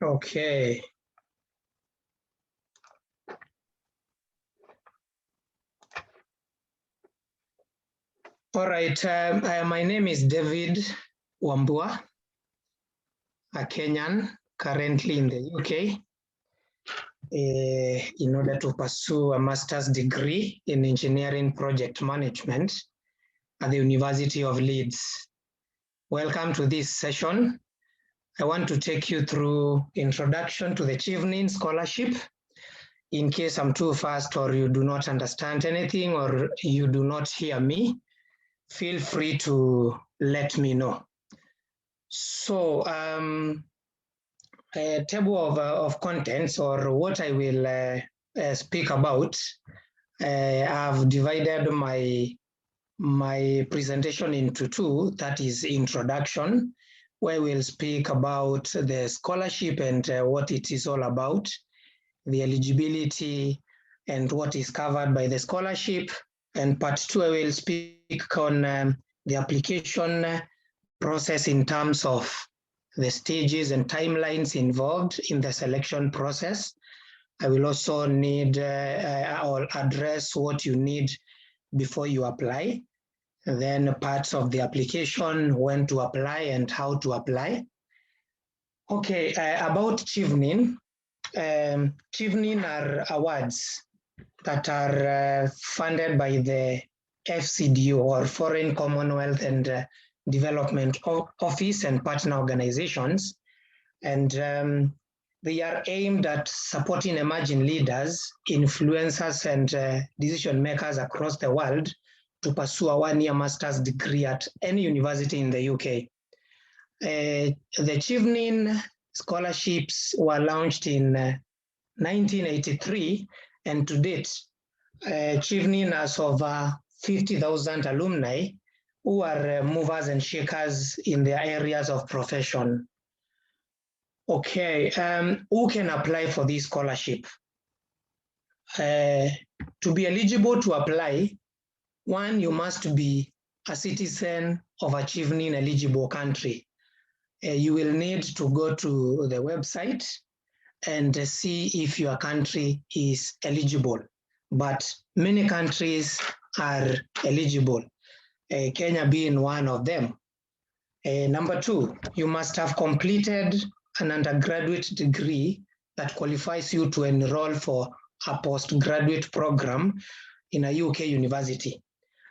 Okay. All right. My name is David Wambua, a Kenyan, currently in the UK, in order to pursue a master's degree in engineering project management at the University of Leeds. Welcome to this session. I want to take you through introduction to the Chevening Scholarship. In case I'm too fast or you do not understand anything or you do not hear me, feel free to let me know. So a table of contents, or what I will speak about, I've divided my presentation into two. That is introduction, where we'll speak about the scholarship and what it is all about, the eligibility and what is covered by the scholarship. And part two, I will speak on the application process in terms of the stages and timelines involved in the selection process. I will also need or address what you need before you apply. And then parts of the application, when to apply and how to apply. Okay, about Chevening. Chevening are awards that are funded by the FCDO, or Foreign Commonwealth and Development Office, and partner organizations. And they are aimed at supporting emerging leaders, influencers, and decision makers across the world to pursue a one-year master's degree at any university in the UK. The Chevening scholarships were launched in 1983, and to date, Chevening has over 50,000 alumni who are movers and shakers in their areas of profession. Okay, who can apply for this scholarship? To be eligible to apply, one, you must be a citizen of a Chevening eligible country. You will need to go to the website and see if your country is eligible. But many countries are eligible, Kenya being one of them. Number two, you must have completed an undergraduate degree that qualifies you to enroll for a postgraduate program in a UK university.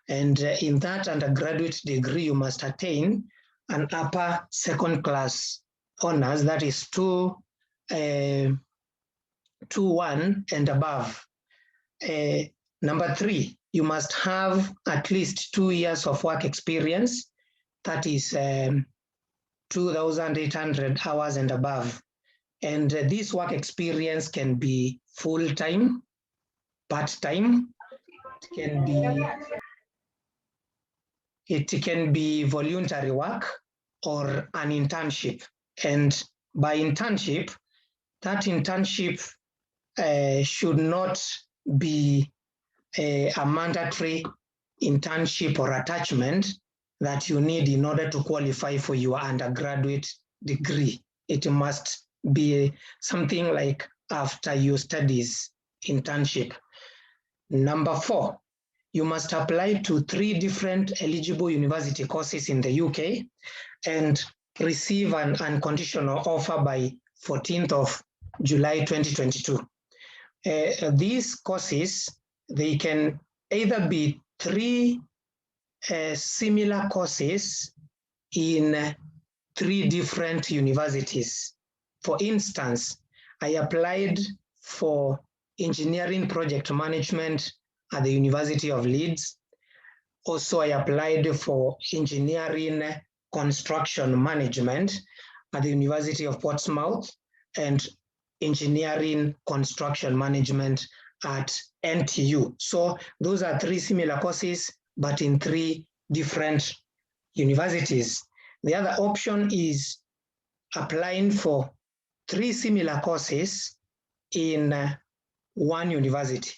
And in that undergraduate degree, you must attain an upper second class honors, that is 2-1 and above. Number three, you must have at least 2 years of work experience, that is 2,800 hours and above. And this work experience can be full-time, part-time, it can be voluntary work or an internship. And by internship, that internship should not be a mandatory internship or attachment that you need in order to qualify for your undergraduate degree. It must be something like after your studies internship. Number four, you must apply to 3 different eligible university courses in the UK and receive an unconditional offer by 14th of July 2022. These courses, they can either be 3 similar courses in 3 different universities. For instance, I applied for engineering project management at the University of Leeds. Also, I applied for engineering construction management at the University of Portsmouth and engineering construction management at NTU. So those are 3 similar courses, but in 3 different universities. The other option is applying for 3 similar courses in 1 university.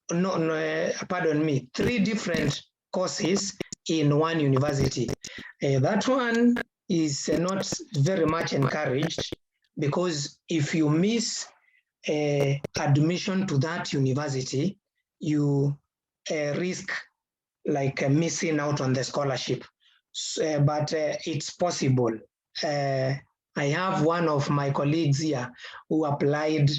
Pardon me, 3 different courses in 1 university. That one is not very much encouraged, because if you miss admission to that university, you risk like missing out on the scholarship. So, but it's possible. I have one of my colleagues here who applied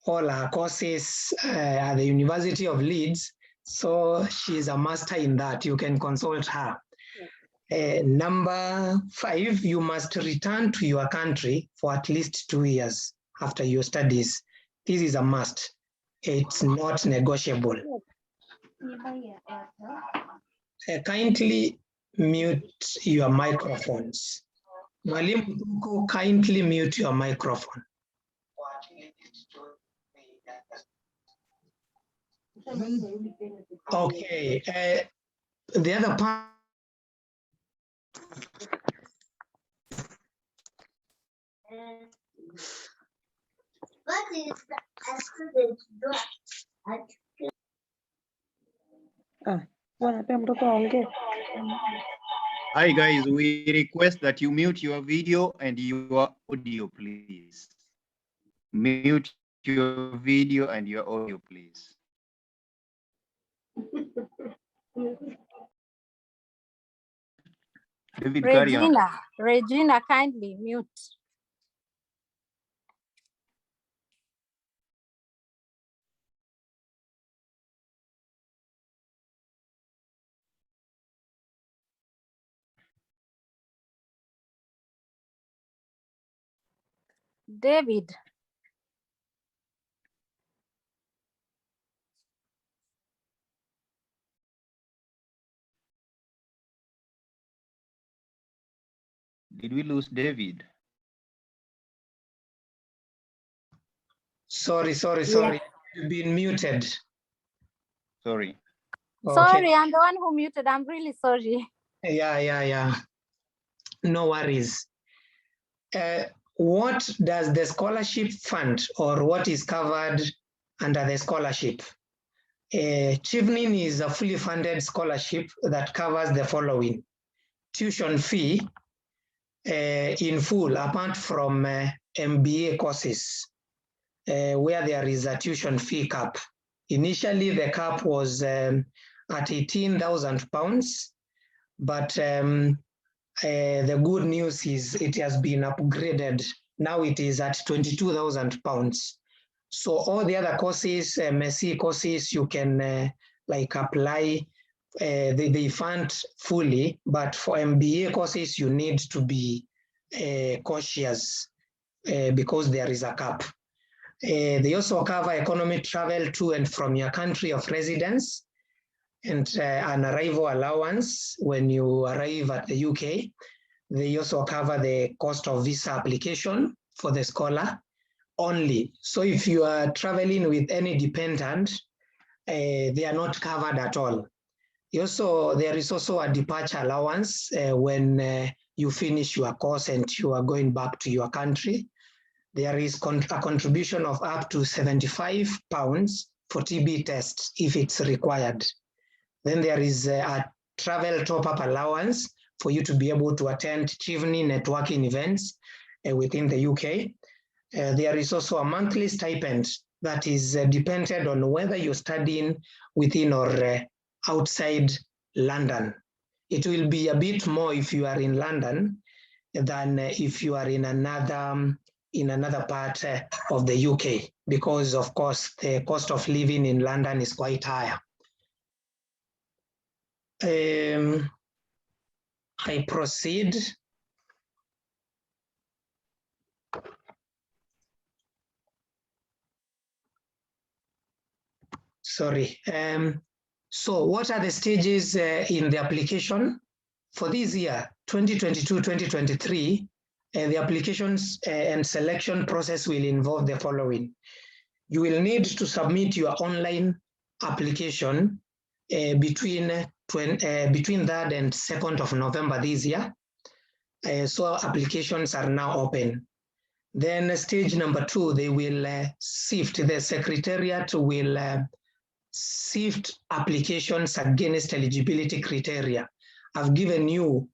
all her courses at the University of Leeds. So she's a master in that. You can consult her. Number 5, you must return to your country for at least 2 years after your studies. This is a must. It's not negotiable. Kindly mute your microphones. Mwalimu, kindly mute your microphone. Okay, the other part. What is a student do at Hi guys, we request that you mute your video and your audio, please. Mute your video and your audio, please. David, Regina, kindly mute. David. Did we lose David? Sorry. Yeah. You've been muted. Sorry. Okay. Sorry, I'm the one who muted. I'm really sorry. Yeah. No worries. What does the scholarship fund, or what is covered under the scholarship? Chevening is a fully funded scholarship that covers the following: tuition fee in full, apart from MBA courses, where there is a tuition fee cap. Initially, the cap was at £18,000, but the good news is it has been upgraded. Now it is at £22,000. So all the other courses, MSc courses, you can like apply. They fund fully, but for MBA courses, you need to be cautious because there is a cap. They also cover economic travel to and from your country of residence, and an arrival allowance when you arrive at the UK. They also cover the cost of visa application for the scholar only. So if you are traveling with any dependent, they are not covered at all. There is also a departure allowance when you finish your course and you are going back to your country. There is a contribution of up to £75 for TB tests if it's required. Then there is a travel top-up allowance for you to be able to attend Chevening networking events within the UK. There is also a monthly stipend that is dependent on whether you're studying within or outside London. It will be a bit more if you are in London than if you are in another part of the UK, because of course the cost of living in London is quite higher. I proceed. Sorry. So what are the stages in the application? For this year, 2022-2023, the applications and selection process will involve the following. You will need to submit your online application between 3rd and 2nd of November this year. So applications are now open. Then stage number 2, they will sift, the secretariat will sift applications against eligibility criteria. I've given you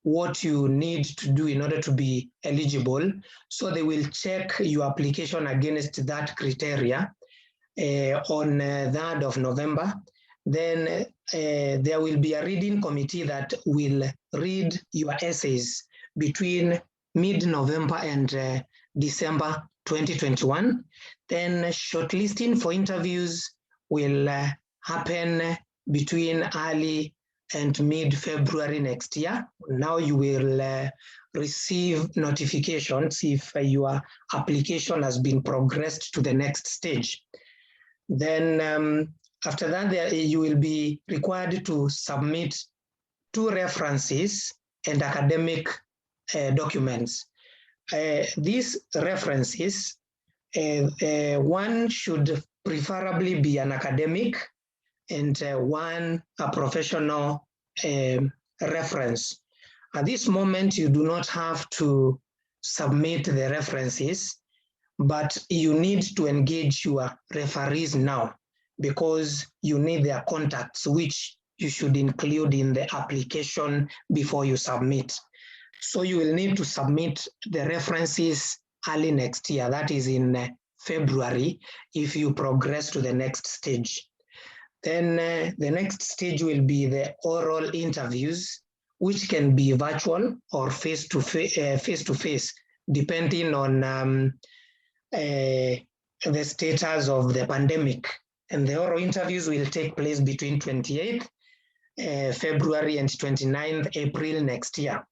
what you need to do in order to be eligible. So they will check your application against that criteria on 3rd of November. Then there will be a reading committee that will read your essays between mid-November and December 2021. Then shortlisting for interviews will happen between early and mid-February next year. Now you will receive notifications if your application has been progressed to the next stage. Then after that, you will be required to submit 2 references and academic documents. These references, one should preferably be an academic and one a professional reference. At this moment, you do not have to submit the references, but you need to engage your referees now because you need their contacts, which you should include in the application before you submit. So you will need to submit the references early next year, that is in February, if you progress to the next stage. Then the next stage will be the oral interviews, which can be virtual or face-to-face, depending on the status of the pandemic. And the oral interviews will take place between 28th February and 29th April next year.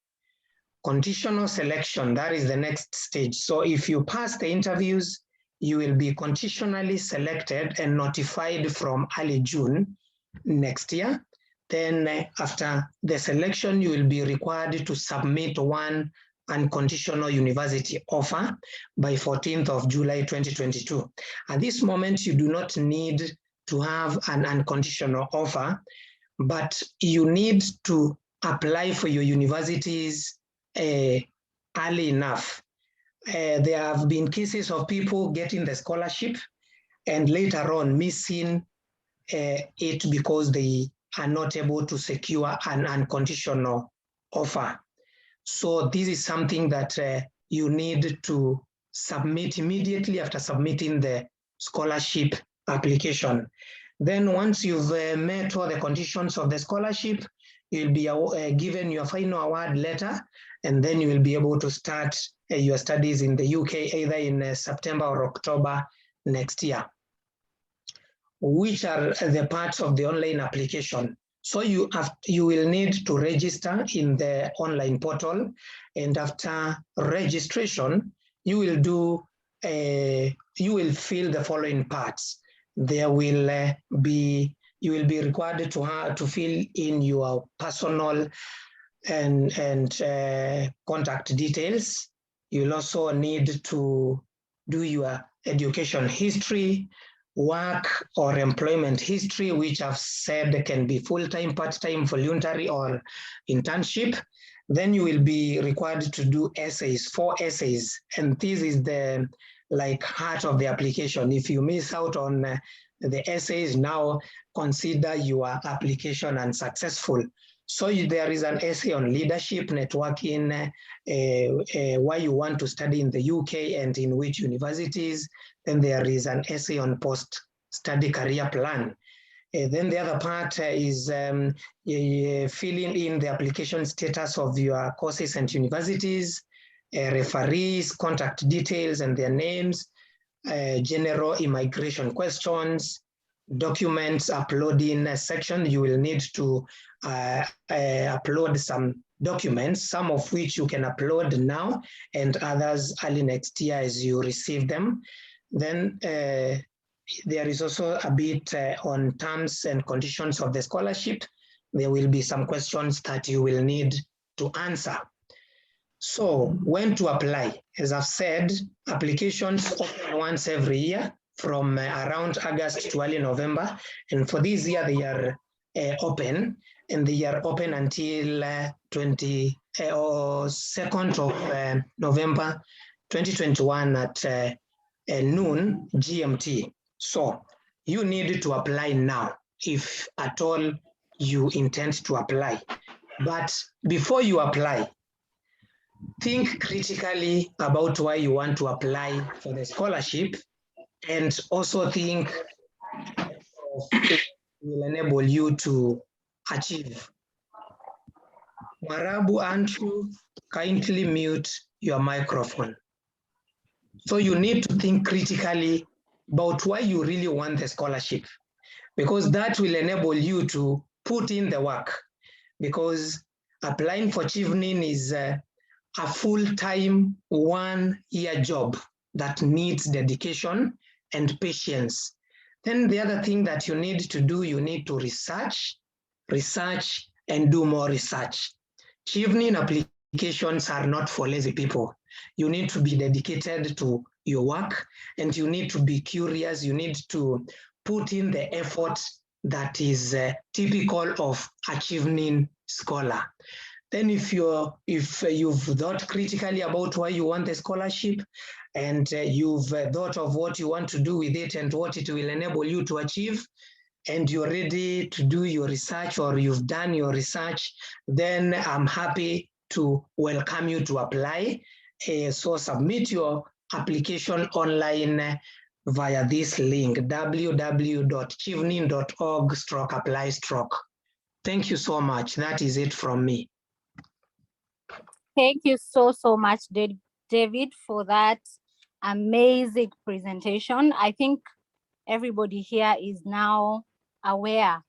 Conditional selection, that is the next stage. So if you pass the interviews, you will be conditionally selected and notified from early June next year. Then after the selection, you will be required to submit one unconditional university offer by 14th of July 2022. At this moment, you do not need to have an unconditional offer, but you need to apply for your universities early enough. There have been cases of people getting the scholarship and later on missing it because they are not able to secure an unconditional offer. So this is something that you need to submit immediately after submitting the scholarship application. Then once you've met all the conditions of the scholarship, you'll be given your final award letter, and then you will be able to start your studies in the UK either in September or October next year. Which are the parts of the online application? So you will need to register in the online portal, and after registration, you will fill the following parts. You will be required to fill in your personal and contact details. You'll also need to do your education history, work or employment history, which I've said can be full-time, part-time, voluntary, or internship. Then you will be required to do essays, 4 essays, and this is the heart of the application. If you miss out on the essays, now consider your application unsuccessful. So there is an essay on leadership, networking, why you want to study in the UK and in which universities. Then there is an essay on post-study career plan. Then the other part is filling in the application status of your courses and universities, referees, contact details and their names, general immigration questions, documents uploading section. You will need to upload some documents, some of which you can upload now and others early next year as you receive them. Then there is also a bit on terms and conditions of the scholarship. There will be some questions that you will need to answer. So when to apply? As I've said, applications open once every year from around August to early November. And for this year, they are open, and they are open until 2nd of November 2021 at noon GMT. So you need to apply now if at all you intend to apply. But before you apply, think critically about why you want to apply for the scholarship, and also think of it will enable you to achieve. Marabu Anshu, kindly mute your microphone. So you need to think critically about why you really want the scholarship, because that will enable you to put in the work, because applying for Chevening is a full-time 1-year job that needs dedication and patience. Then the other thing that you need to do, you need to research, and do more research. Chevening applications are not for lazy people. You need to be dedicated to your work, and you need to be curious. You need to put in the effort that is typical of a Chevening scholar. Then if you've thought critically about why you want the scholarship, and you've thought of what you want to do with it and what it will enable you to achieve, and you're ready to do your research, or you've done your research, then I'm happy to welcome you to apply. So submit your application online via this link, www.chevening.org/apply/. Thank you so much. That is it from me. Thank you so much, David, for that amazing presentation. I think everybody here is now aware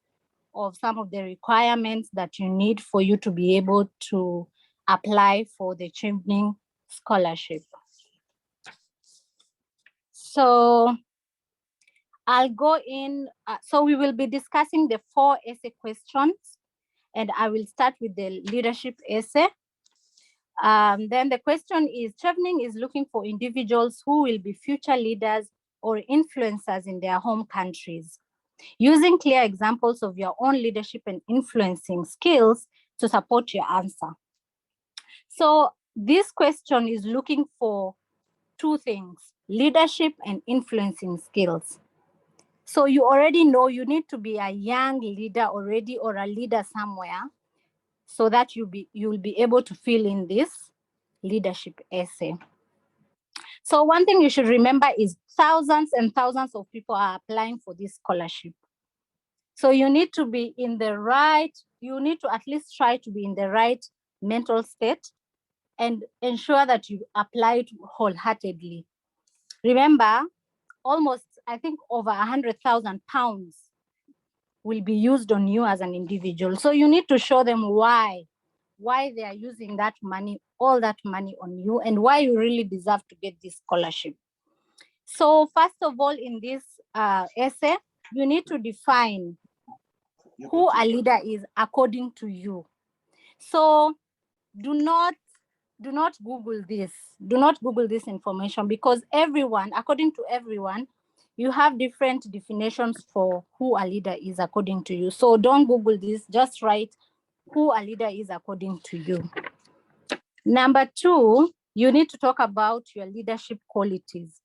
of some of the requirements that you need for you to be able to apply for the Chevening scholarship. So I'll go in, so we will be discussing the 4 essay questions, and I will start with the leadership essay. Then the question is, Chevening is looking for individuals who will be future leaders or influencers in their home countries, using clear examples of your own leadership and influencing skills to support your answer. So this question is looking for 2 things, leadership and influencing skills. So you already know you need to be a young leader already, or a leader somewhere, so that you'll be able to fill in this leadership essay. So one thing you should remember is thousands and thousands of people are applying for this scholarship. So you need to be in the right, you need to at least try to be in the right mental state and ensure that you apply it wholeheartedly. Remember, almost, I think, over £100,000 will be used on you as an individual. So you need to show them why they are using that money, all that money on you, and why you really deserve to get this scholarship. So first of all, in this essay, you need to define who a leader is according to you. So do not Google this. Do not Google this information, because everyone, according to everyone, you have different definitions for who a leader is according to you. So don't Google this, just write who a leader is according to you. Number 2, you need to talk about your leadership qualities.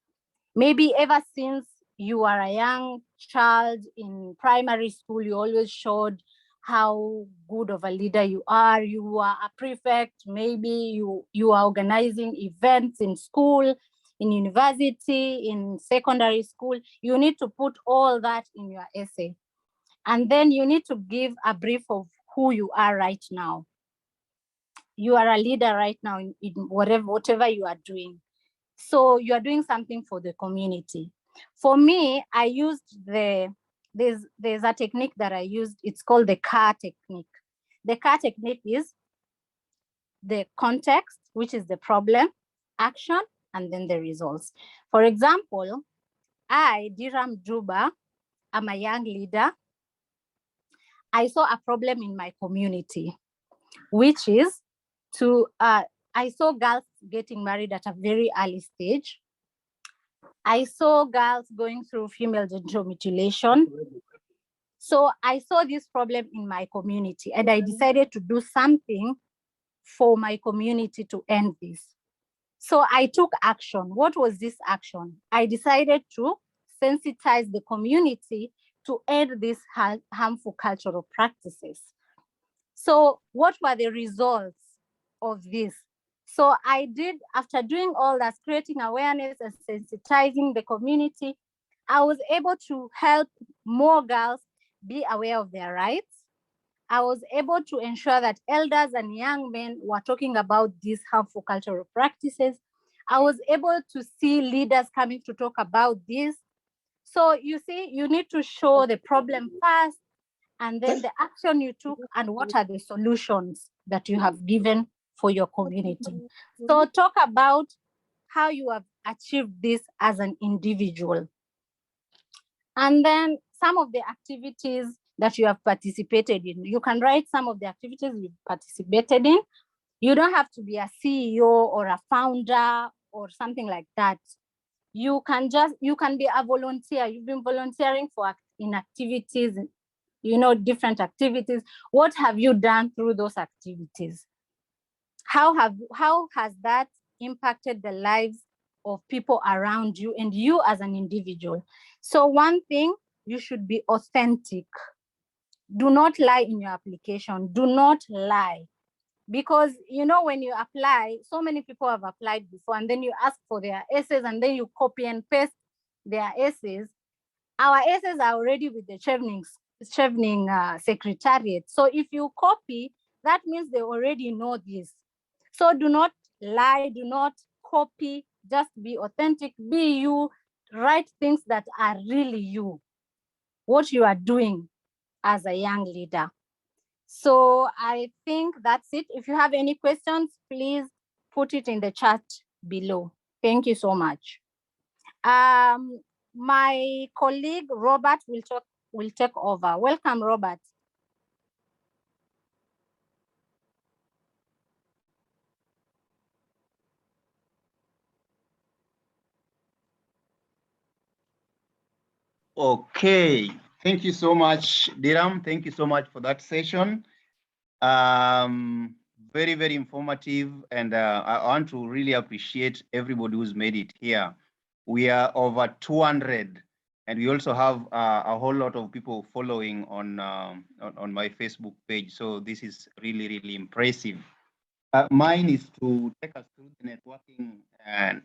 Maybe ever since you are a young child in primary school, you always showed how good of a leader you are. You are a prefect, maybe you are organizing events in school, in university, in secondary school. You need to put all that in your essay. And then you need to give a brief of who you are right now. You are a leader right now in whatever you are doing. So you are doing something for the community. For me, I used there's a technique that I used. It's called the CAR technique. The CAR technique is the context, which is the problem, action, and then the results. For example, I, Diram Duba, am a young leader. I saw a problem in my community, which is I saw girls getting married at a very early stage. I saw girls going through female genital mutilation. So I saw this problem in my community, and I decided to do something for my community to end this. So I took action. What was this action? I decided to sensitize the community to end these harmful cultural practices. So what were the results of this? So I did, after doing all that, creating awareness and sensitizing the community, I was able to help more girls be aware of their rights. I was able to ensure that elders and young men were talking about these harmful cultural practices. I was able to see leaders coming to talk about this. So you see, you need to show the problem first, and then the action you took, and what are the solutions that you have given for your community. So talk about how you have achieved this as an individual. And then some of the activities that you have participated in. You can write some of the activities you've participated in. You don't have to be a CEO or a founder or something like that. You can be a volunteer. You've been volunteering in activities, different activities. What have you done through those activities? How has that impacted the lives of people around you and you as an individual? So one thing, you should be authentic. Do not lie in your application. Do not lie. Because, when you apply, so many people have applied before, and then you ask for their essays, and then you copy and paste their essays. Our essays are already with the Chevening Secretariat. So if you copy, that means they already know this. So do not lie, do not copy, just be authentic, be you, write things that are really you, what you are doing as a young leader. So I think that's it. If you have any questions, please put it in the chat below. Thank you so much. My colleague Robert will take over. Welcome, Robert. Okay, thank you so much, Diram. Thank you so much for that session. Very, very informative, and I want to really appreciate everybody who's made it here. We are over 200, and we also have a whole lot of people following on my Facebook page. So this is really, really impressive. Mine is to take us through the networking and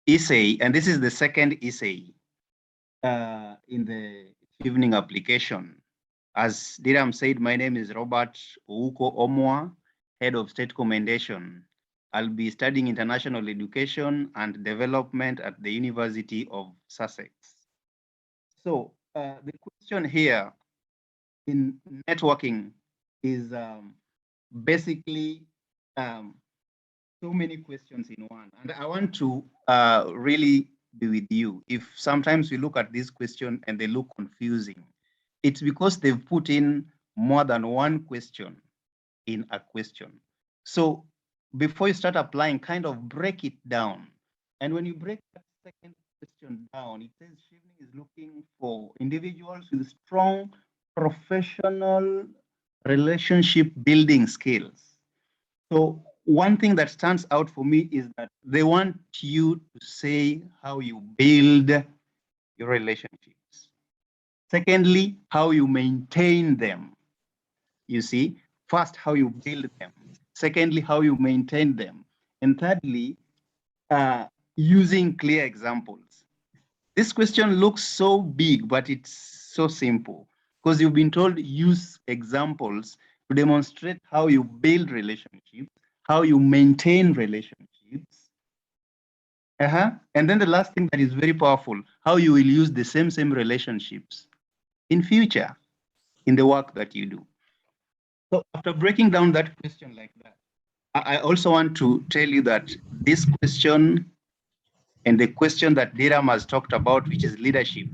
essay, and this is the second essay in the evening application. As Diram said, my name is Robert Omwa, Head of State Commendation. I'll be studying international education and development at the University of Sussex. So the question here in networking is basically so many questions in one. And I want to really be with you. If sometimes we look at this question and they look confusing, it's because they've put in more than one question in a question. So before you start applying, kind of break it down. And when you break that second question down, it says Chevening is looking for individuals with strong professional relationship building skills. So one thing that stands out for me is that they want you to say how you build your relationships. Secondly, how you maintain them. You see, first, how you build them. Secondly, how you maintain them. And thirdly, using clear examples. This question looks so big, but it's so simple because you've been told use examples to demonstrate how you build relationships, how you maintain relationships. And then the last thing that is very powerful, how you will use the same relationships in future in the work that you do. So after breaking down that question like that, I also want to tell you that this question and the question that Diram has talked about, which is leadership,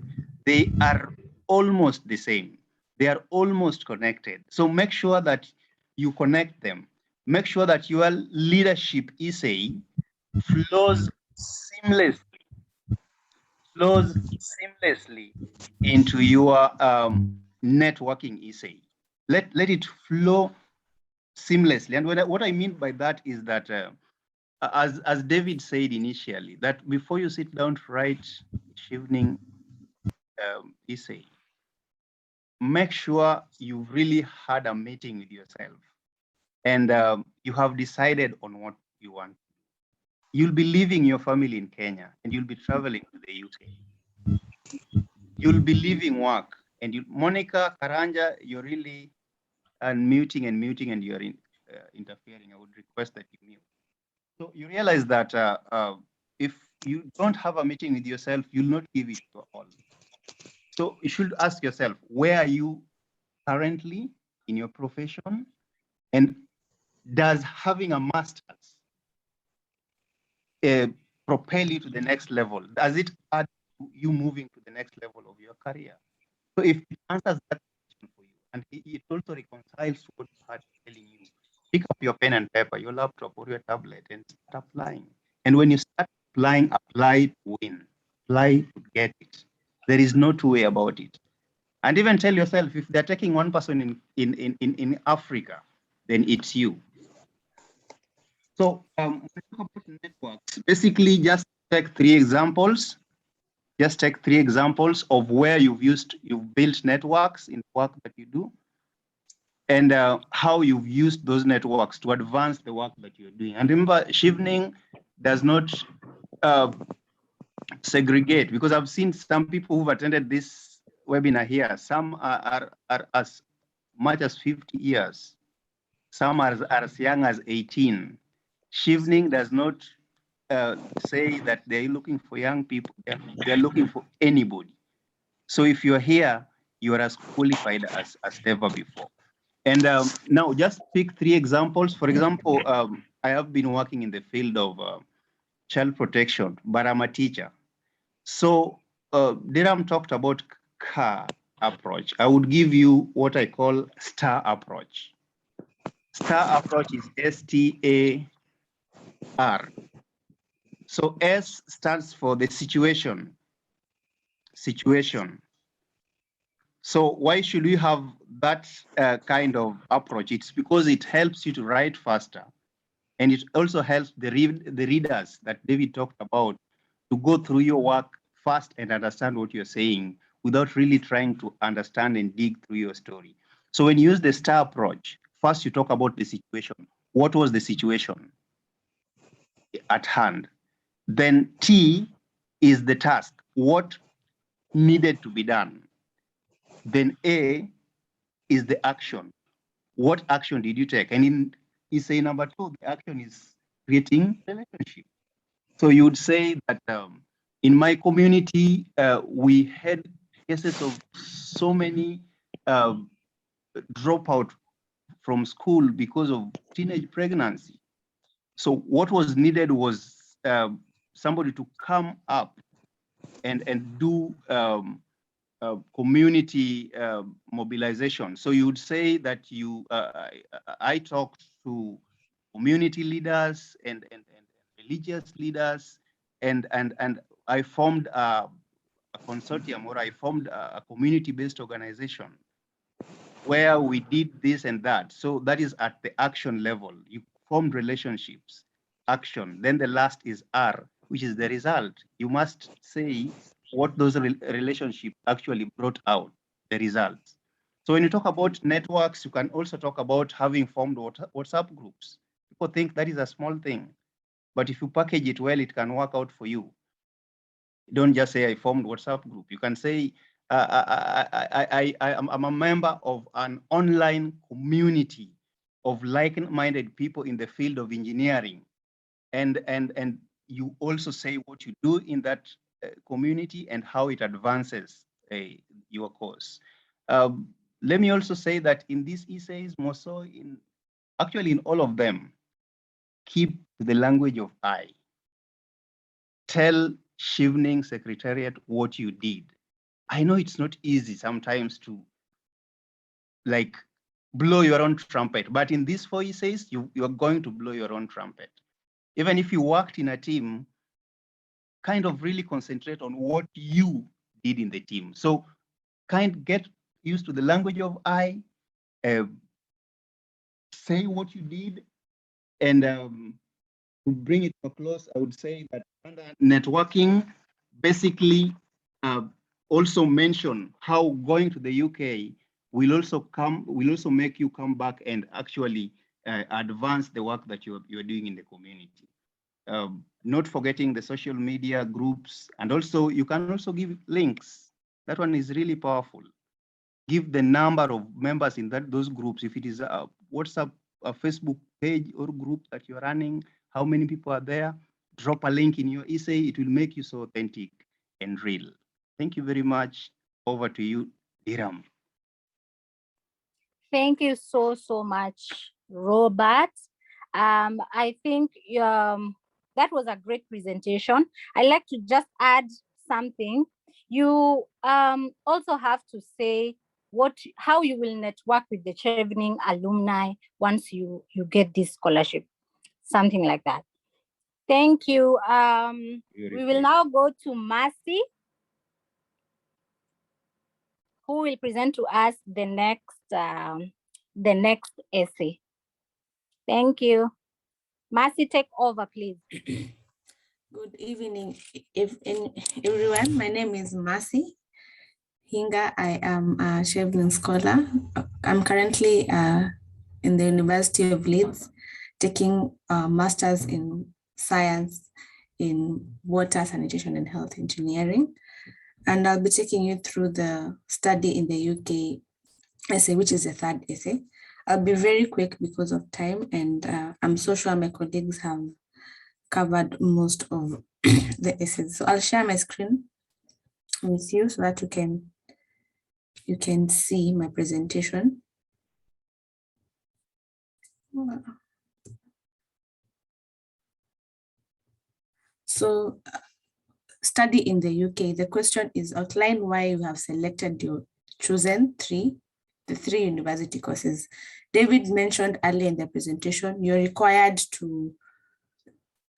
they are almost the same. They are almost connected. So make sure that you connect them. Make sure that your leadership essay flows seamlessly into your networking essay. Let it flow seamlessly. And what I mean by that is that, as David said initially, that before you sit down to write Chevening essay, make sure you've really had a meeting with yourself and you have decided on what you want. You'll be leaving your family in Kenya and you'll be traveling to the UK. You'll be leaving work and Monica, Karanja, you're really muting and you're interfering. I would request that you mute. So you realize that if you don't have a meeting with yourself, you'll not give it to all. So you should ask yourself, where are you currently in your profession? And does having a master's propel you to the next level? Does it add to you moving to the next level of your career? So if it answers that question for you, and it also reconciles what you had telling you, pick up your pen and paper, your laptop or your tablet, and start applying. And when you start applying, apply to win, apply to get it. There is no two way about it. And even tell yourself, if they're taking one person in Africa, then it's you. So when we talk about networks, basically just take 3 examples. Just take 3 examples of where you've built networks in work that you do, and how you've used those networks to advance the work that you're doing. And remember, Chevening does not segregate, because I've seen some people who've attended this webinar here. Some are as much as 50 years. Some are as young as 18. Chevening does not say that they're looking for young people. They're looking for anybody. So if you're here, you are as qualified as ever before. And now just pick 3 examples. For example, I have been working in the field of child protection, but I'm a teacher. So Diram talked about CAR approach. I would give you what I call STAR approach. STAR approach is STAR. So S stands for the situation. So why should we have that kind of approach? It's because it helps you to write faster. And it also helps the readers that David talked about to go through your work fast and understand what you're saying without really trying to understand and dig through your story. So when you use the STAR approach, first you talk about the situation. What was the situation at hand? Then T is the task. What needed to be done? Then A is the action. What action did you take? And in essay number 2, the action is creating relationship. So you would say that in my community, we had cases of so many dropout from school because of teenage pregnancy. So what was needed was somebody to come up and do community mobilization. So you would say that I talked to community leaders and religious leaders, and I formed a consortium, or I formed a community-based organization where we did this and that. So that is at the action level. You formed relationships, action. Then the last is R, which is the result. You must say what those relationships actually brought out, the results. So when you talk about networks, you can also talk about having formed WhatsApp groups. People think that is a small thing, but if you package it well, it can work out for you. Don't just say I formed WhatsApp group. You can say I'm a member of an online community of like-minded people in the field of engineering, and you also say what you do in that community and how it advances your course. Let me also say that in these essays, more so actually in all of them, keep the language of I. Tell Chevening Secretariat what you did. I know it's not easy sometimes to like blow your own trumpet, but in these 4 essays, you are going to blow your own trumpet. Even if you worked in a team, kind of really concentrate on what you did in the team. So get used to the language of I, say what you did, and to bring it to a close, I would say that under networking, basically also mention how going to the UK will also make you come back and actually advance the work that you're doing in the community. Not forgetting the social media groups, and also you can also give links. That one is really powerful. Give the number of members in those groups. If it is a WhatsApp, a Facebook page or group that you're running, how many people are there? Drop a link in your essay. It will make you so authentic and real. Thank you very much. Over to you, Diram. Thank you so much, Robert. I think that was a great presentation. I'd like to just add something. You also have to say how you will network with the Chevening alumni once you get this scholarship, something like that. Thank you. We will now go to Mercy, who will present to us the next essay. Thank you. Mercy, take over, please. Good evening, everyone. My name is Mercy Hinga. I am a Chevening scholar. I'm currently in the University of Leeds, taking a master's in science in water, sanitation, and health engineering. And I'll be taking you through the study in the UK essay, which is the third essay. I'll be very quick because of time, and I'm so sure my colleagues have covered most of the essays. So I'll share my screen with you so that you can see my presentation. So study in the UK, the question is outline why you have selected your chosen the three university courses. David mentioned earlier in the presentation, you're required to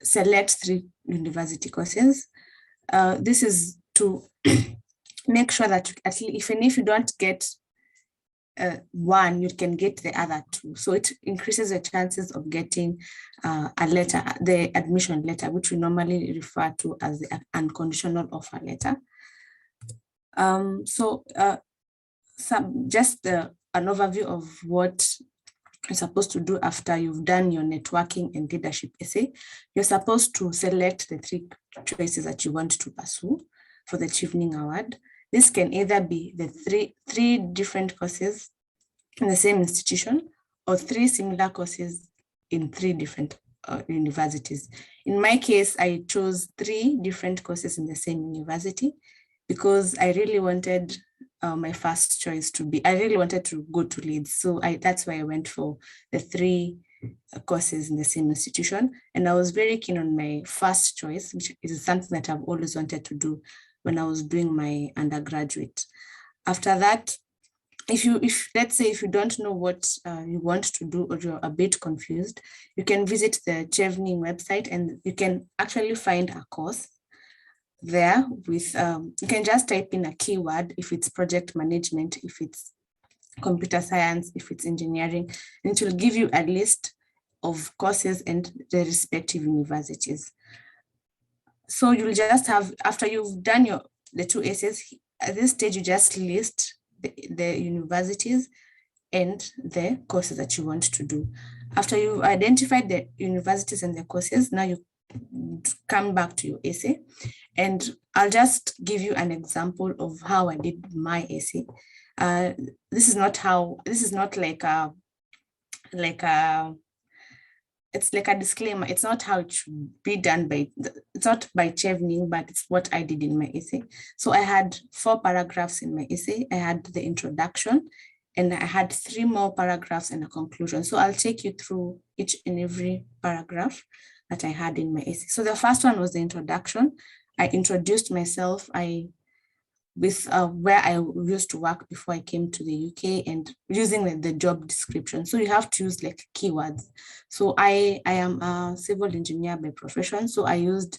select 3 university courses. This is to make sure that at least, even if you don't get one, you can get the other 2. So it increases the chances of getting a letter, the admission letter, which we normally refer to as the unconditional offer letter. Just an overview of what you're supposed to do after you've done your networking and leadership essay. You're supposed to select the 3 choices that you want to pursue for the Chevening Award. This can either be the three different courses in the same institution or 3 similar courses in 3 different universities. In my case, I chose 3 different courses in the same university because I really wanted my first choice to be, I really wanted to go to Leeds. So that's why I went for the 3 courses in the same institution. And I was very keen on my first choice, which is something that I've always wanted to do when I was doing my undergraduate. After that, if let's say if you don't know what you want to do or you're a bit confused, you can visit the Chevening website and you can actually find a course there with, you can just type in a keyword, if it's project management, if it's computer science, if it's engineering, and it will give you a list of courses and the respective universities. So you'll just have, after you've done the 2 essays, at this stage, you just list the universities and the courses that you want to do. After you've identified the universities and the courses, now you come back to your essay. And I'll just give you an example of how I did my essay. This is not like it's like a disclaimer. It's not how it should be done it's not by Chevening, but it's what I did in my essay. So I had 4 paragraphs in my essay. I had the introduction and I had 3 more paragraphs and a conclusion. So I'll take you through each and every paragraph that I had in my essay. So the first one was the introduction. I introduced myself, with where I used to work before I came to the UK and using the job description. So you have to use like keywords. So I am a civil engineer by profession. So I used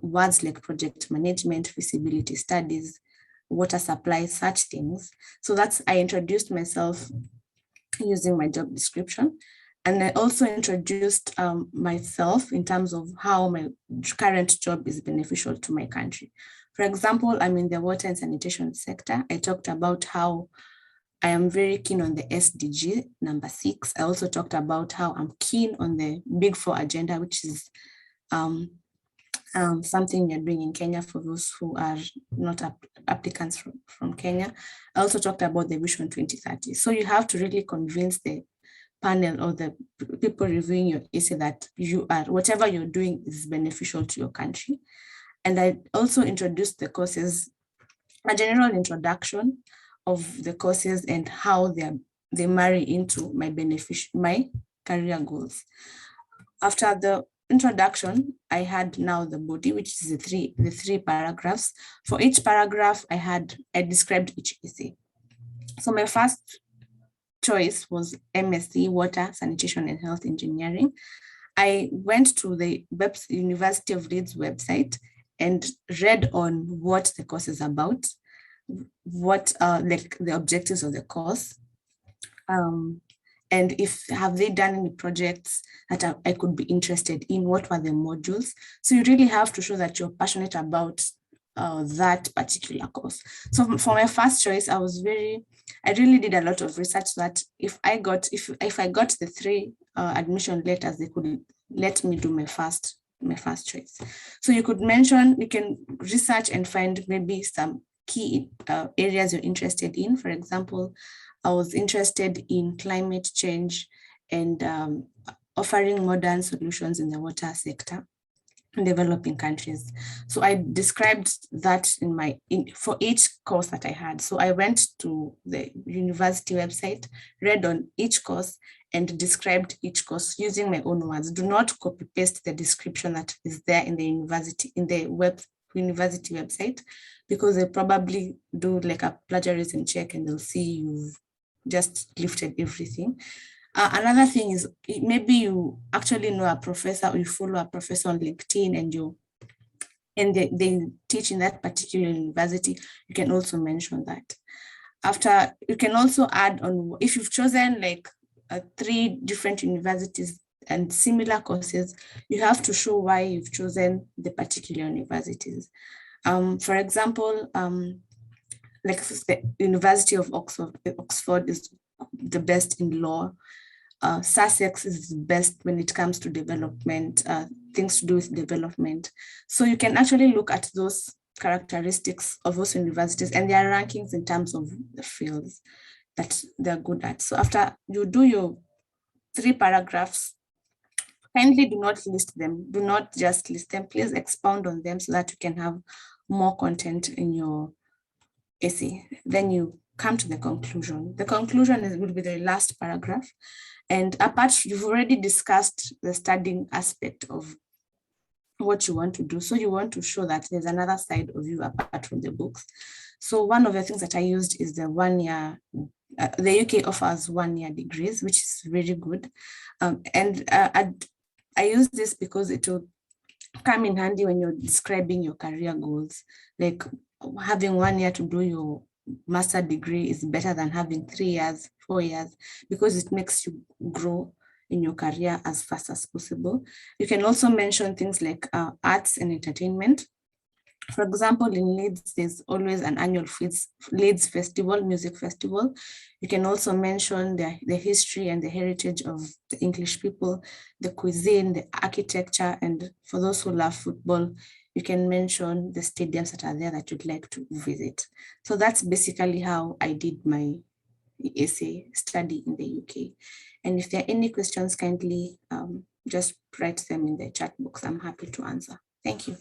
words like project management, feasibility studies, water supply, such things. So I introduced myself using my job description. And I also introduced myself in terms of how my current job is beneficial to my country. For example, I'm in the water and sanitation sector. I talked about how I am very keen on the SDG number 6. I also talked about how I'm keen on the Big 4 agenda, which is something we're doing in Kenya for those who are not applicants from Kenya. I also talked about the Vision 2030. So you have to really convince the panel or the people reviewing your essay that whatever you're doing is beneficial to your country. And I also introduced the courses, a general introduction of the courses and how they marry into my career goals. After the introduction, I had now the body, which is the three paragraphs. For each paragraph, I described each essay. So my first choice was MSc, Water, Sanitation and Health Engineering. I went to the University of Leeds website and read on what the course is about, what are the objectives of the course, and have they done any projects that I could be interested in, what were the modules. So you really have to show that you're passionate about that particular course. So for my first choice, I really did a lot of research so that if I got the 3 admission letters, they could let me do my first choice. So you can research and find maybe some key areas you're interested in. For example, I was interested in climate change and offering modern solutions in the water sector in developing countries. So I described that for each course that I had. So I went to the university website, read on each course, and described each course using my own words. Do not copy paste the description that is there in the university website, because they probably do like a plagiarism check and they'll see you've just lifted everything. Another thing is maybe you actually know a professor or you follow a professor on LinkedIn and they teach in that particular university. You can also mention that. After, you can also add on, if you've chosen like 3 different universities and similar courses, you have to show why you've chosen the particular universities. For example, like the University of Oxford is the best in law. Sussex is the best when it comes to development, things to do with development. So you can actually look at those characteristics of those universities and their rankings in terms of the fields that they're good at. So after you do your 3 paragraphs, kindly do not list them. Do not just list them. Please expound on them so that you can have more content in your essay. Then you come to the conclusion. The conclusion will be the last paragraph. And apart, you've already discussed the studying aspect of what you want to do. So you want to show that there's another side of you apart from the books. So one of the things that I used is the 1 year, the UK offers 1 year degrees, which is very good. I use this because it will come in handy when you're describing your career goals. Like having 1 year to do your master degree is better than having 3 years, 4 years, because it makes you grow in your career as fast as possible. You can also mention things like arts and entertainment. For example, in Leeds, there's always an annual Leeds Festival, music festival. You can also mention the history and the heritage of the English people, the cuisine, the architecture, and for those who love football, you can mention the stadiums that are there that you'd like to visit. So that's basically how I did my essay study in the UK. And if there are any questions, kindly just write them in the chat box. I'm happy to answer. Thank you.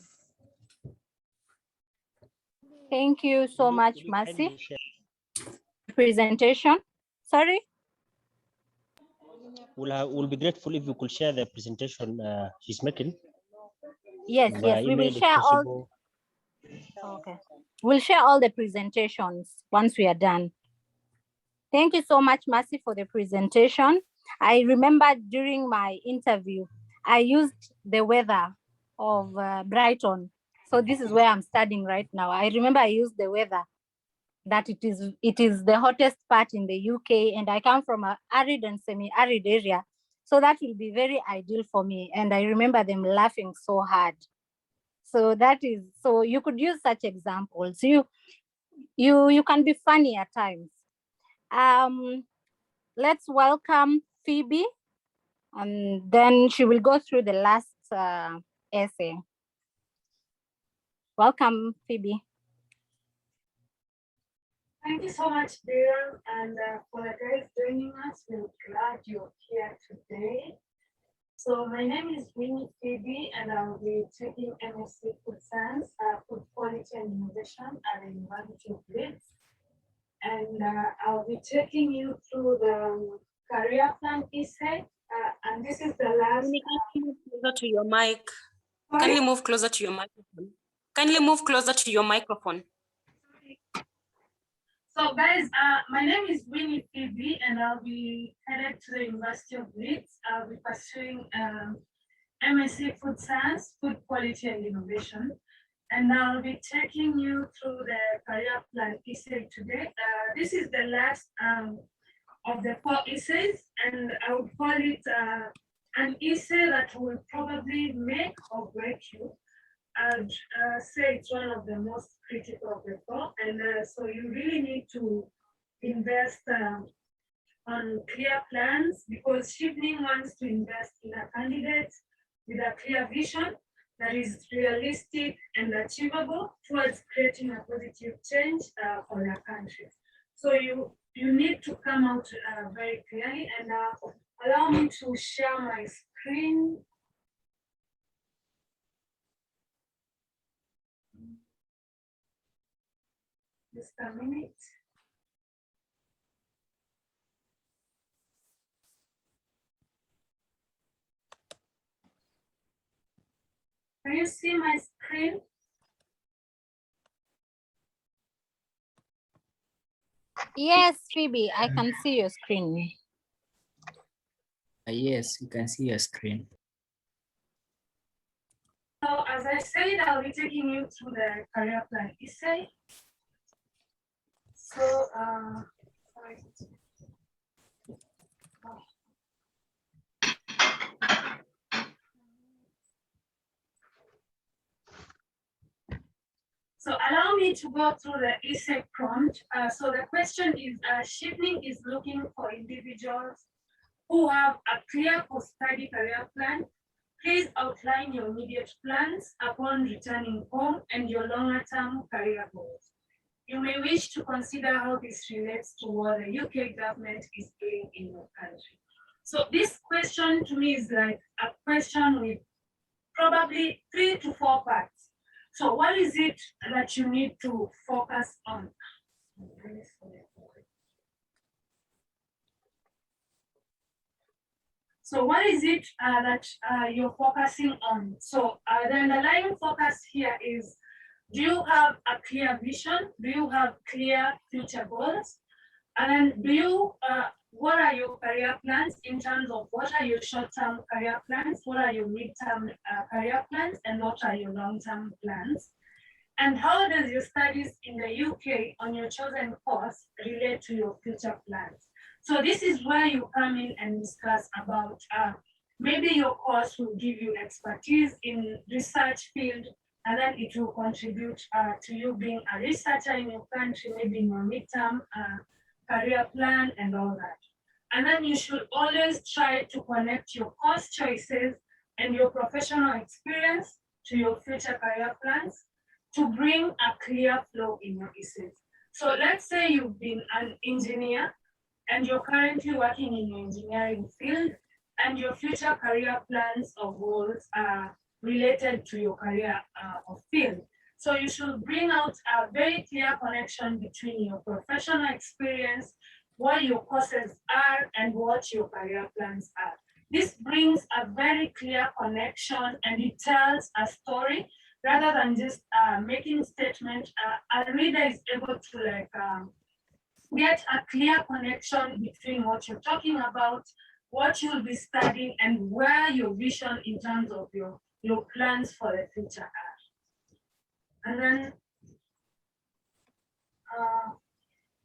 Thank you so much, Mercy. Presentation. Sorry? We'll be grateful if you could share the presentation she's making. Yes, we will share all. Okay. We'll share all the presentations once we are done. Thank you so much, Mercy, for the presentation. I remember during my interview, I used the weather of Brighton. So this is where I'm studying right now. I remember I used the weather, that it is the hottest part in the UK, and I come from an arid and semi-arid area. So that will be very ideal for me. And I remember them laughing so hard. So so you could use such examples. You can be funny at times. Let's welcome Phoebe, and then she will go through the last essay. Welcome, Phoebe. Thank you so much, Diram, and for the guys joining us. We're glad you're here today. So my name is Winnie Phoebe, and I'll be taking MSc Food Science, Food Quality and Innovation at the University of Leeds. And I'll be taking you through the career plan essay. And this is the last. Can you move closer to your mic? Sorry? Kindly move closer to your microphone. Kindly move closer to your microphone. So guys, my name is Winnie Phoebe, and I'll be headed to the University of Leeds. I'll be pursuing MSc Food Science, Food Quality and Innovation. And I'll be taking you through the career plan essay today. This is the last of the 4 essays, and I would call it an essay that will probably make or break you. I'd say it's one of the most critical of the 4, and so you really need to invest on clear plans, because Chevening wants to invest in a candidate with a clear vision that is realistic and achievable towards creating a positive change for your country. So you need to come out very clearly, and allow me to share my screen. Just a minute. Can you see my screen? Yes, Phoebe, I can see your screen. Yes, you can see your screen. So as I said, I'll be taking you through the career plan essay. So, sorry. So allow me to go through the essay prompt. So the question is, Chevening is looking for individuals who have a clear post-study career plan. Please outline your immediate plans upon returning home and your longer-term career goals. You may wish to consider how this relates to what the UK government is doing in your country. So this question to me is like a question with probably 3 to 4 parts. So what is it that you need to focus on? So what is it that you're focusing on? So the underlying focus here is, do you have a clear vision? Do you have clear future goals? And then do you, what are your career plans in terms of what are your short-term career plans? What are your mid-term career plans? And what are your long-term plans? And how does your studies in the UK on your chosen course relate to your future plans? So this is where you come in and discuss about maybe your course will give you expertise in research field, and then it will contribute to you being a researcher in your country, maybe in your midterm career plan and all that. And then you should always try to connect your course choices and your professional experience to your future career plans to bring a clear flow in your essays. So let's say you've been an engineer and you're currently working in your engineering field, and your future career plans or goals are related to your career or field. So you should bring out a very clear connection between your professional experience, what your courses are, and what your career plans are. This brings a very clear connection, and it tells a story rather than just making statement. A reader is able to like get a clear connection between what you're talking about, what you'll be studying, and where your vision in terms of your plans for the future are. And then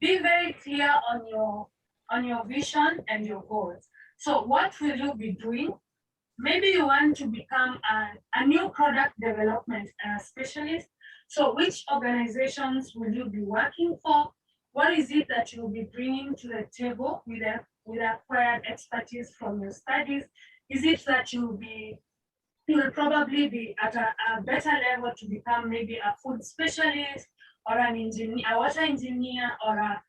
be very clear on your vision and your goals. So what will you be doing? Maybe you want to become a new product development specialist. So which organizations will you be working for? What is it that you'll be bringing to the table with acquired expertise from your studies? Is it that you'll probably be at a better level to become maybe a food specialist or an engineer, a water engineer, or a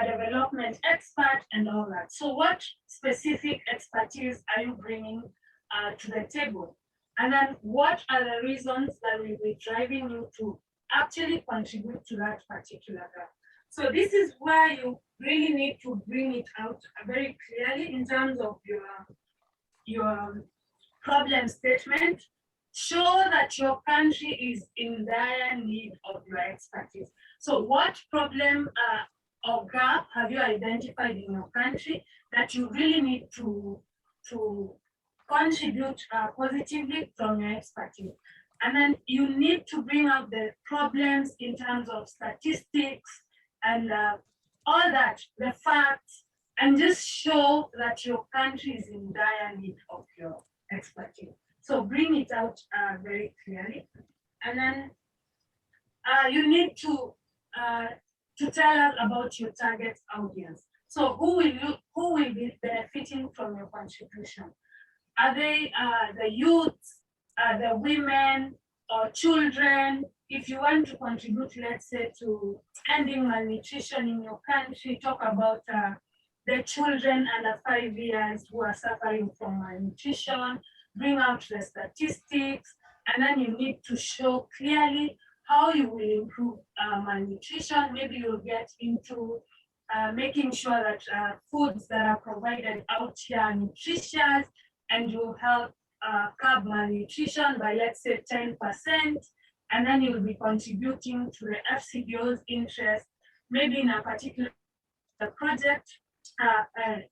development expert and all that? So what specific expertise are you bringing to the table? And then what are the reasons that will be driving you to actually contribute to that particular gap? So this is where you really need to bring it out very clearly in terms of your problem statement. Show that your country is in dire need of your expertise. So what problem or gap have you identified in your country that you really need to contribute positively from your expertise? And then you need to bring out the problems in terms of statistics and all that, the facts, and just show that your country is in dire need of your expertise. So bring it out very clearly. And then you need to tell us about your target audience. So who will be benefiting from your contribution? Are they the youth, the women, or children? If you want to contribute, let's say, to ending malnutrition in your country, talk about the children under 5 years who are suffering from malnutrition, bring out the statistics, and then you need to show clearly how you will improve malnutrition. Maybe you'll get into making sure that foods that are provided out here are nutritious, and you'll help curb malnutrition by, let's say, 10%, and then you'll be contributing to the FCDO's interest, maybe in a particular project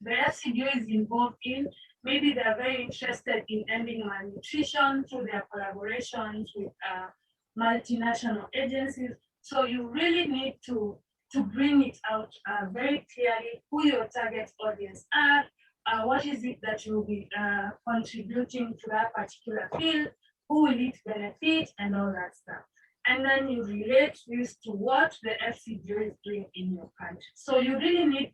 the FCDO is involved in. Maybe they're very interested in ending malnutrition through their collaborations with multinational agencies. So you really need to bring it out very clearly who your target audience are, what is it that you'll be contributing to that particular field, who will it benefit, and all that stuff. And then you relate this to what the FCDO is doing in your country. So you really need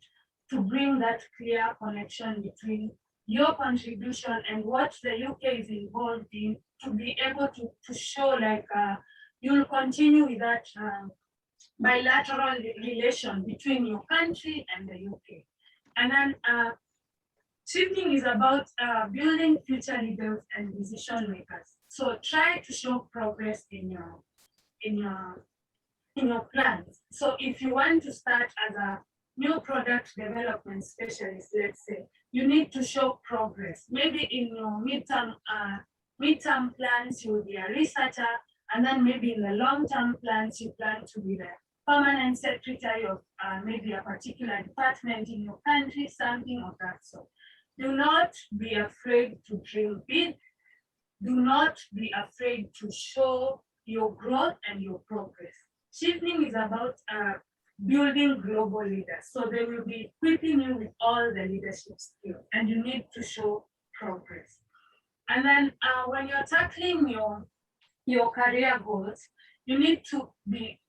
to bring that clear connection between your contribution and what the UK is involved in, to be able to show like you'll continue with that bilateral relation between your country and the UK. And then Chevening is about building future leaders and decision makers. So try to show progress in your plans. So if you want to start as a new product development specialist, let's say, you need to show progress. Maybe in your midterm plans, you will be a researcher, and then maybe in the long-term plans, you plan to be the permanent secretary of maybe a particular department in your country, something of that sort. Do not be afraid to dream big. Do not be afraid to show your growth and your progress. Chevening is about building global leaders. So they will be equipping you with all the leadership skills, and you need to show progress. And then when you're tackling your career goals, you need to be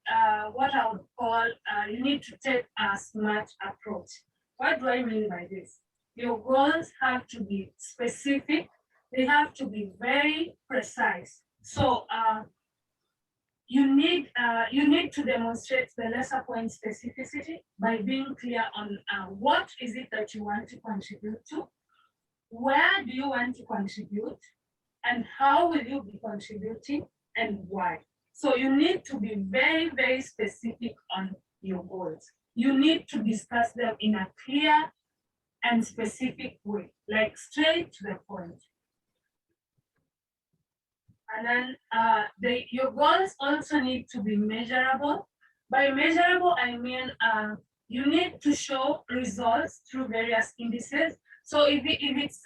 what I would call, you need to take a smart approach. What do I mean by this? Your goals have to be specific. They have to be very precise. So you need to demonstrate the lesser point specificity by being clear on what is it that you want to contribute to, where do you want to contribute, and how will you be contributing, and why. So you need to be very, very specific on your goals. You need to discuss them in a clear and specific way, like straight to the point. And then your goals also need to be measurable. By measurable, I mean you need to show results through various indices. So if it's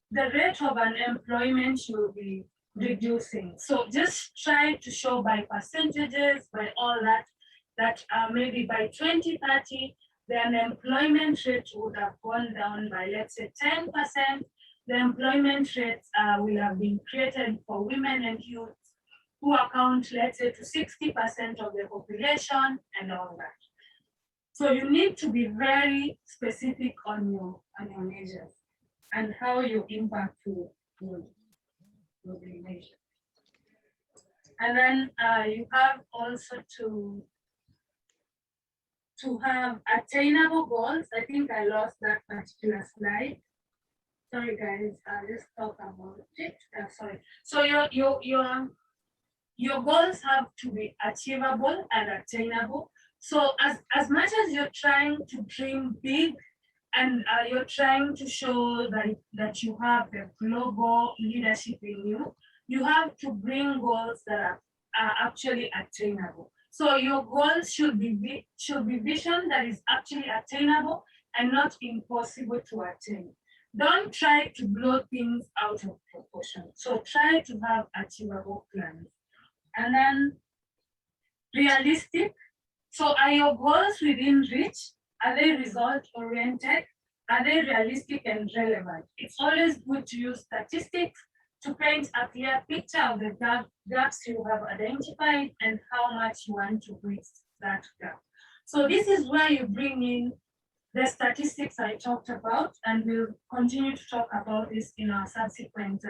the rate of unemployment, you'll be reducing. So just try to show by percentages, by all that maybe by 2030, the unemployment rate would have gone down by, let's say, 10%. The employment rates will have been created for women and youth who account, let's say, to 60% of the population and all that. So you need to be very specific on your measures and how your impact will be measured. And then you have also to have attainable goals. I think I lost that particular slide. Sorry guys, I'll just talk about it. Sorry. So your goals have to be achievable and attainable. So as much as you're trying to dream big and you're trying to show that you have the global leadership in you, you have to bring goals that are actually attainable. So your goals should be vision that is actually attainable and not impossible to attain. Don't try to blow things out of proportion. So try to have achievable plans. And then realistic. So are your goals within reach? Are they result-oriented? Are they realistic and relevant? It's always good to use statistics to paint a clear picture of the gaps you have identified and how much you want to bridge that gap. So this is where you bring in the statistics I talked about, and we'll continue to talk about this in our subsequent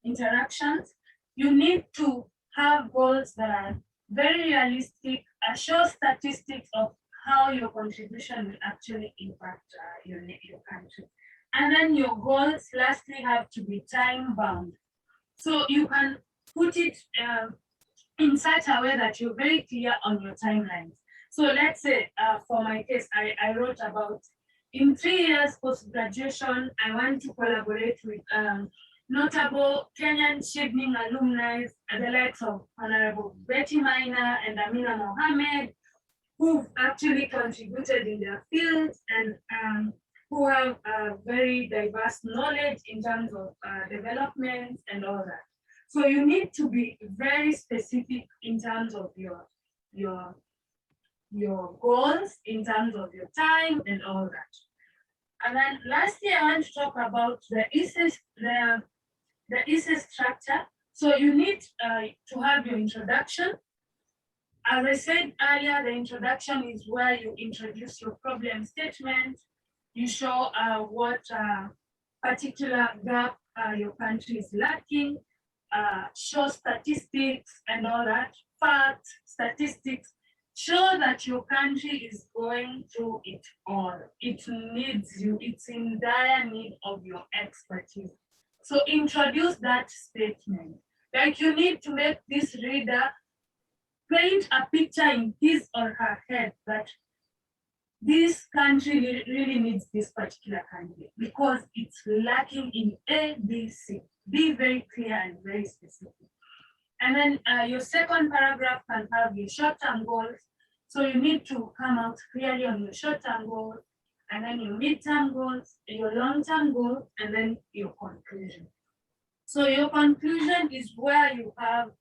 interactions. You need to have goals that are very realistic, show statistics of how your contribution will actually impact your country. And then your goals lastly have to be time bound. So you can put it in such a way that you're very clear on your timelines. So let's say for my case, I wrote about in 3 years post-graduation, I want to collaborate with notable Kenyan Chevening alumni, the likes of Honorable Betty Minor and Amina Mohammed, who've actually contributed in their fields and who have very diverse knowledge in terms of development and all that. So you need to be very specific in terms of your goals, in terms of your time and all that. And then lastly, I want to talk about the essay structure. So you need to have your introduction. As I said earlier, the introduction is where you introduce your problem statement. You show what particular gap your country is lacking, show statistics and all that, facts, statistics, show that your country is going through it all. It needs you, it's in dire need of your expertise. So introduce that statement. Like you need to make this reader paint a picture in his or her head that this country really needs this particular candidate because it's lacking in A, B, C. Be very clear and very specific. And then your second paragraph can have your short-term goals. So you need to come out clearly on your short-term goals, and then your mid-term goals, your long-term goals, and then your conclusion. So your conclusion is where you have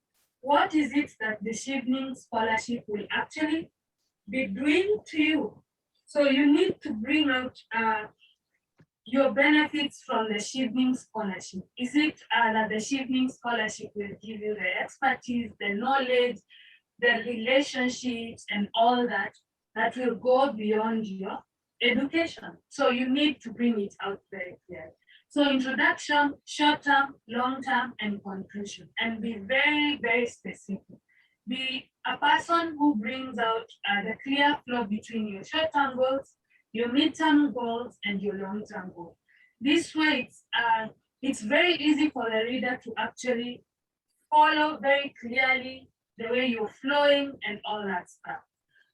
what is it that the Chevening Scholarship will actually be doing to you. So you need to bring out your benefits from the Chevening Scholarship. Is it that the Chevening Scholarship will give you the expertise, the knowledge, the relationships, and all that will go beyond your education? So you need to bring it out very clearly. So introduction, short-term, long-term, and conclusion, and be very, very specific. Be a person who brings out the clear flow between your short-term goals, your mid-term goals, and your long-term goals. This way, it's very easy for the reader to actually follow very clearly the way you're flowing and all that stuff.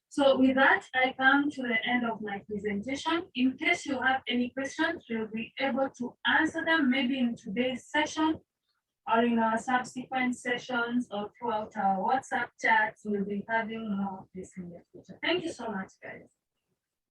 So with that, I come to the end of my presentation. In case you have any questions, we'll be able to answer them maybe in today's session or in our subsequent sessions or throughout our WhatsApp chats. We'll be having more of this in the future. Thank you so much, guys.